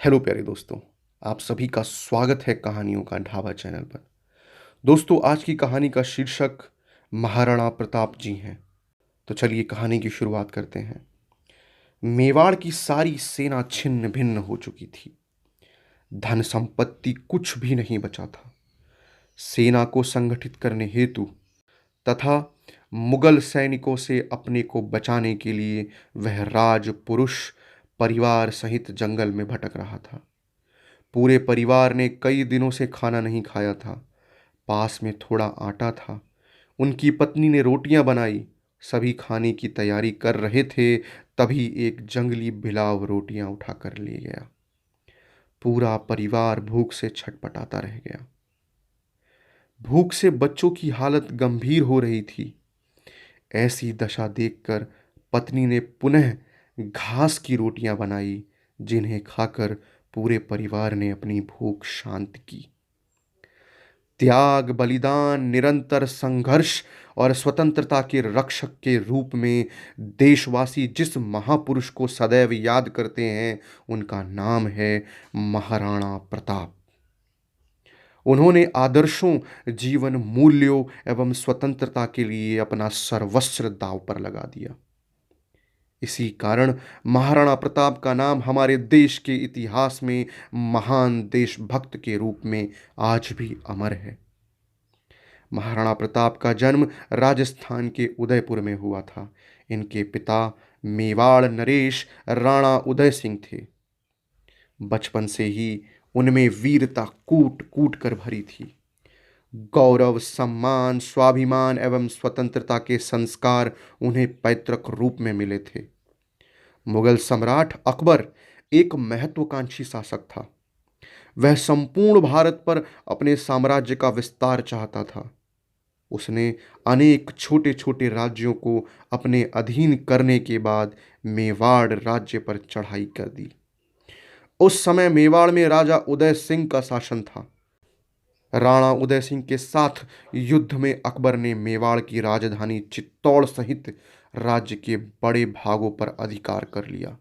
Hello प्यारे दोस्तों, आप सभी का स्वागत है कहानियों का ढाबा चैनल पर। दोस्तों, आज की कहानी का शीर्षक महाराणा प्रताप जी हैं। तो चलिए कहानी की शुरुआत करते हैं। मेवाड़ की सारी सेना छिन्न भिन्न हो चुकी थी। धन संपत्ति कुछ भी नहीं बचा था। सेना को संगठित करने हेतु तथा मुगल सैनिकों से अपने को बचाने के लिए वह राज पुरुष परिवार सहित जंगल में भटक रहा था। पूरे परिवार ने कई दिनों से खाना नहीं खाया था। पास में थोड़ा आटा था। उनकी पत्नी ने रोटियां बनाई। सभी खाने की तैयारी कर रहे थे, तभी एक जंगली बिलाव रोटियां उठाकर ले गया। पूरा परिवार भूख से छटपटाता रह गया। भूख से बच्चों की हालत गंभीर हो रही थी। ऐसी दशा देखकर पत्नी ने पुनः घास की रोटियां बनाई, जिन्हें खाकर पूरे परिवार ने अपनी भूख शांत की। त्याग, बलिदान, निरंतर संघर्ष और स्वतंत्रता के रक्षक के रूप में देशवासी जिस महापुरुष को सदैव याद करते हैं, उनका नाम है महाराणा प्रताप। उन्होंने आदर्शों, जीवन मूल्यों एवं स्वतंत्रता के लिए अपना सर्वस्व दांव पर लगा दिया। इसी कारण महाराणा प्रताप का नाम हमारे देश के इतिहास में महान देशभक्त के रूप में आज भी अमर है। महाराणा प्रताप का जन्म राजस्थान के उदयपुर में हुआ था। इनके पिता मेवाड़ नरेश राणा उदय सिंह थे। बचपन से ही उनमें वीरता कूट कूट कर भरी थी। गौरव, सम्मान, स्वाभिमान एवं स्वतंत्रता के संस्कार उन्हें पैतृक रूप में मिले थे। मुगल सम्राट अकबर एक महत्वाकांक्षी शासक था। वह संपूर्ण भारत पर अपने साम्राज्य का विस्तार चाहता था। उसने अनेक छोटे छोटे राज्यों को अपने अधीन करने के बाद मेवाड़ राज्य पर चढ़ाई कर दी। उस समय मेवाड़ में राजा उदय सिंह का शासन था। राणा उदय सिंह के साथ युद्ध में अकबर ने मेवाड़ की राजधानी चित्तौड़ सहित राज्य के बड़े भागों पर अधिकार कर लिया।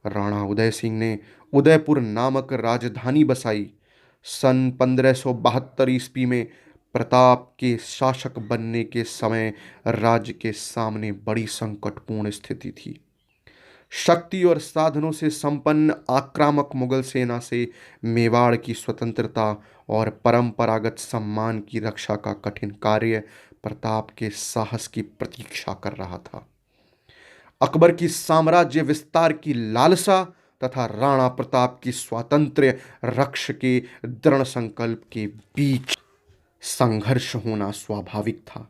राणा उदय सिंह ने उदयपुर नामक राजधानी बसाई। सन 1572 ईस्वी में प्रताप के शासक बनने के समय राज्य के सामने बड़ी संकटपूर्ण स्थिति थी। शक्ति और साधनों से संपन्न आक्रामक मुगल सेना से मेवाड़ की स्वतंत्रता और परंपरागत सम्मान की रक्षा का कठिन कार्य प्रताप के साहस की प्रतीक्षा कर रहा था। अकबर की साम्राज्य विस्तार की लालसा तथा राणा प्रताप की स्वातंत्र्य रक्षा के दृढ़ संकल्प के बीच संघर्ष होना स्वाभाविक था।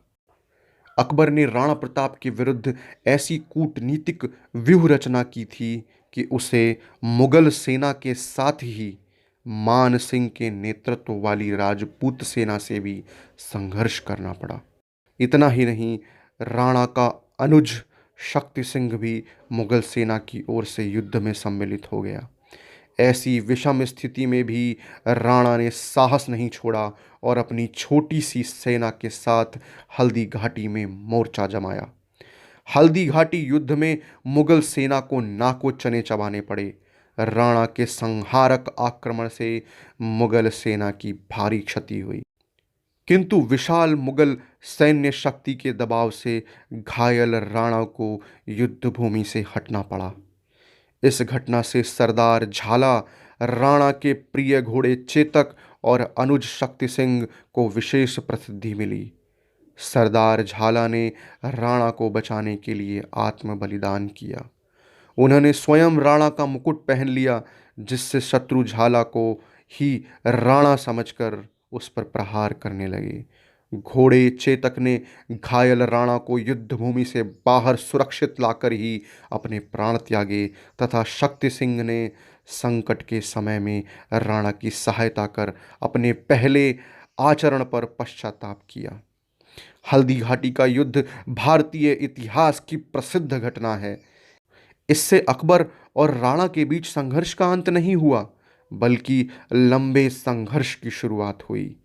अकबर ने राणा प्रताप के विरुद्ध ऐसी कूटनीतिक व्यूह रचना की थी कि उसे मुगल सेना के साथ ही मान सिंह के नेतृत्व वाली राजपूत सेना से भी संघर्ष करना पड़ा। इतना ही नहीं, राणा का अनुज शक्ति सिंह भी मुगल सेना की ओर से युद्ध में सम्मिलित हो गया। ऐसी विषम स्थिति में भी राणा ने साहस नहीं छोड़ा और अपनी छोटी सी सेना के साथ हल्दी घाटी में मोर्चा जमाया। हल्दी घाटी युद्ध में मुगल सेना को नाको चने चबाने पड़े। राणा के संहारक आक्रमण से मुगल सेना की भारी क्षति हुई, किंतु विशाल मुगल सैन्य शक्ति के दबाव से घायल राणा को युद्ध भूमि से हटना पड़ा। इस घटना से सरदार झाला, राणा के प्रिय घोड़े चेतक और अनुज शक्ति सिंह को विशेष प्रसिद्धि मिली। सरदार झाला ने राणा को बचाने के लिए आत्म बलिदान किया। उन्होंने स्वयं राणा का मुकुट पहन लिया, जिससे शत्रु झाला को ही राणा समझकर उस पर प्रहार करने लगे। घोड़े चेतक ने घायल राणा को युद्ध भूमि से बाहर सुरक्षित लाकर ही अपने प्राण त्यागे तथा शक्ति सिंह ने संकट के समय में राणा की सहायता कर अपने पहले आचरण पर पश्चाताप किया। हल्दी घाटी का युद्ध भारतीय इतिहास की प्रसिद्ध घटना है। इससे अकबर और राणा के बीच संघर्ष का अंत नहीं हुआ, बल्कि लंबे संघर्ष की शुरुआत हुई।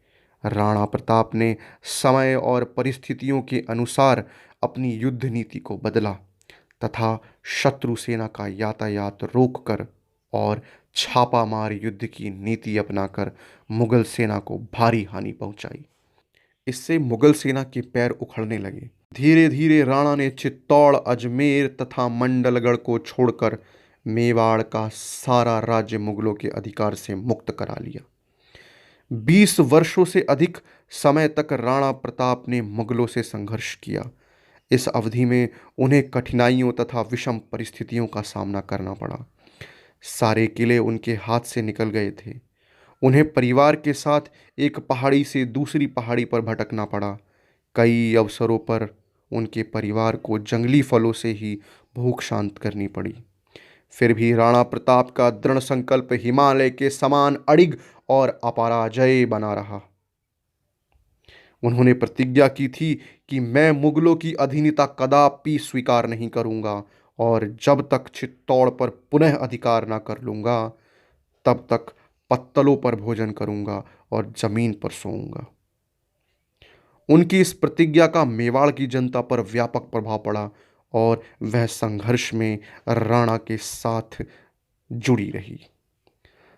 राणा प्रताप ने समय और परिस्थितियों के अनुसार अपनी युद्ध नीति को बदला तथा शत्रु सेना का यातायात रोककर और छापामार युद्ध की नीति अपनाकर मुगल सेना को भारी हानि पहुंचाई। इससे मुगल सेना के पैर उखड़ने लगे। धीरे धीरे राणा ने चित्तौड़, अजमेर तथा मंडलगढ़ को छोड़कर मेवाड़ का सारा राज्य मुगलों के अधिकार से मुक्त करा लिया। 20 वर्षों से अधिक समय तक राणा प्रताप ने मुगलों से संघर्ष किया। इस अवधि में उन्हें कठिनाइयों तथा विषम परिस्थितियों का सामना करना पड़ा। सारे किले उनके हाथ से निकल गए थे। उन्हें परिवार के साथ एक पहाड़ी से दूसरी पहाड़ी पर भटकना पड़ा। कई अवसरों पर उनके परिवार को जंगली फलों से ही भूख शांत करनी पड़ी। फिर भी राणा प्रताप का दृढ़ संकल्प हिमालय के समान अडिग और अपराजय बना रहा। उन्होंने प्रतिज्ञा की थी कि मैं मुगलों की अधीनता कदापि स्वीकार नहीं करूंगा और जब तक चित्तौड़ पर पुनः अधिकार न कर लूंगा तब तक पत्तलों पर भोजन करूंगा और जमीन पर सोऊंगा। उनकी इस प्रतिज्ञा का मेवाड़ की जनता पर व्यापक प्रभाव पड़ा और वह संघर्ष में राणा के साथ जुड़ी रही।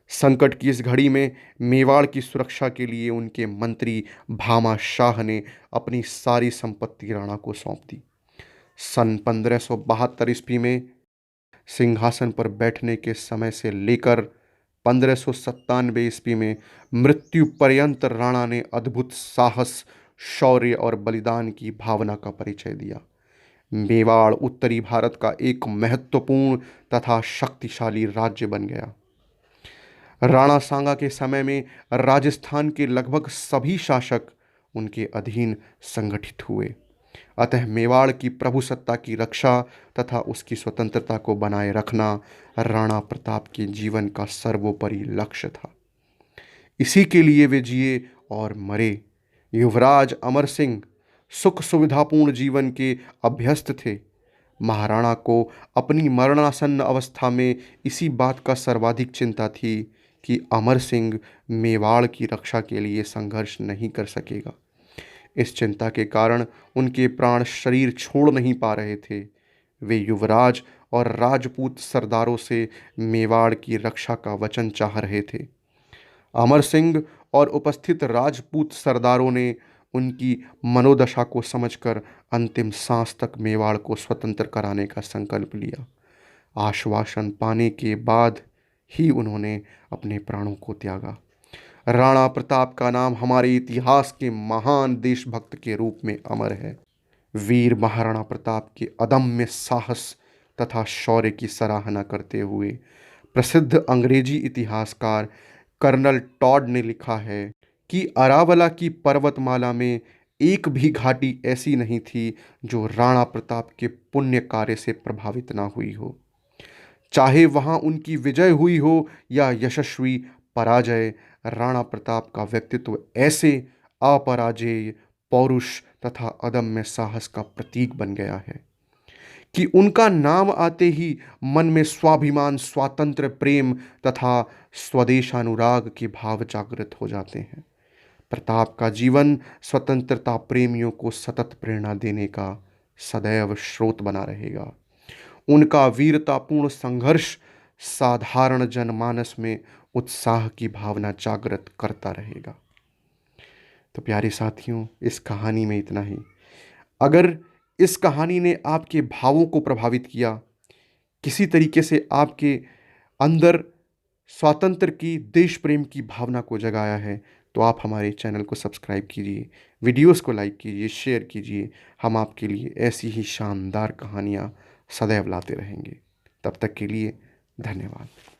संकट की इस घड़ी में मेवाड़ की सुरक्षा के लिए उनके मंत्री भामा शाह ने अपनी सारी संपत्ति राणा को सौंप दी। सन 1572 ईस्वी में सिंहासन पर बैठने के समय से लेकर 1597 ईस्वी में मृत्यु पर्यंत राणा ने अद्भुत साहस, शौर्य और बलिदान की भावना का परिचय दिया। मेवाड़ उत्तरी भारत का एक महत्वपूर्ण तथा शक्तिशाली राज्य बन गया। राणा सांगा के समय में राजस्थान के लगभग सभी शासक उनके अधीन संगठित हुए। अतः मेवाड़ की प्रभुसत्ता की रक्षा तथा उसकी स्वतंत्रता को बनाए रखना राणा प्रताप के जीवन का सर्वोपरि लक्ष्य था। इसी के लिए वे जिए और मरे। युवराज अमर सिंह सुख सुविधापूर्ण जीवन के अभ्यस्त थे। महाराणा को अपनी मरणासन्न अवस्था में इसी बात का सर्वाधिक चिंता थी कि अमर सिंह मेवाड़ की रक्षा के लिए संघर्ष नहीं कर सकेगा। इस चिंता के कारण उनके प्राण शरीर छोड़ नहीं पा रहे थे। वे युवराज और राजपूत सरदारों से मेवाड़ की रक्षा का वचन चाह रहे थे। अमर सिंह और उपस्थित राजपूत सरदारों ने उनकी मनोदशा को समझकर अंतिम सांस तक मेवाड़ को स्वतंत्र कराने का संकल्प लिया। आश्वासन पाने के बाद ही उन्होंने अपने प्राणों को त्यागा। राणा प्रताप का नाम हमारे इतिहास के महान देशभक्त के रूप में अमर है। वीर महाराणा प्रताप के अदम्य साहस तथा शौर्य की सराहना करते हुए प्रसिद्ध अंग्रेजी इतिहासकार कर्नल टॉड ने लिखा है कि अरावला की पर्वतमाला में एक भी घाटी ऐसी नहीं थी जो राणा प्रताप के पुण्य कार्य से प्रभावित ना हुई हो। चाहे वहां उनकी विजय हुई हो या यशस्वी पराजय, राणा प्रताप का व्यक्तित्व ऐसे अपराजेय, पौरुष तथा अदम्य साहस का प्रतीक बन गया है कि उनका नाम आते ही मन में स्वाभिमान, स्वातंत्र्य प्रेम तथा स्वदेशानुराग के भाव जागृत हो जाते हैं। प्रताप का जीवन स्वतंत्रता प्रेमियों को सतत प्रेरणा देने का सदैव स्रोत बना रहेगा। उनका वीरतापूर्ण संघर्ष साधारण जनमानस में उत्साह की भावना जागृत करता रहेगा। तो प्यारे साथियों, इस कहानी में इतना ही। अगर इस कहानी ने आपके भावों को प्रभावित किया, किसी तरीके से आपके अंदर स्वातंत्र की, देश प्रेम की भावना को जगाया है, तो आप हमारे चैनल को सब्सक्राइब कीजिए, वीडियोस को लाइक कीजिए, शेयर कीजिए। हम आपके लिए ऐसी ही शानदार कहानियाँ सदैव लाते रहेंगे। तब तक के लिए धन्यवाद।